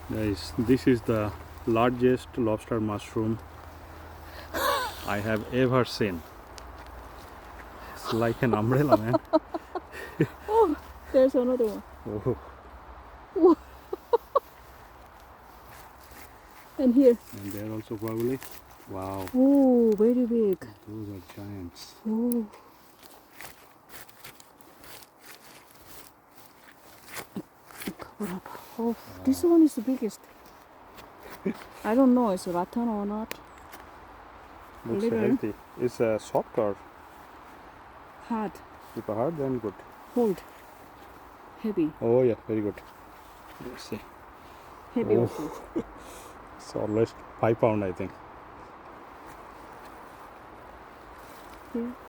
Guys, this is the largest lobster mushroom I have ever seen. It's like an umbrella, man. Oh, there's another one. Oh, Whoa. And here. and there also probably. Wow, Oh, very big. those are giants. Oh. Cover up. Oh, this one is the biggest. I don't know, it's rotten or not. Looks Little. healthy. It's soft or Hard. if hard, then good. Hold. Heavy. Oh yeah, very good. Let's see. Heavy Oh. also. It's almost 5 pounds, I think. Here.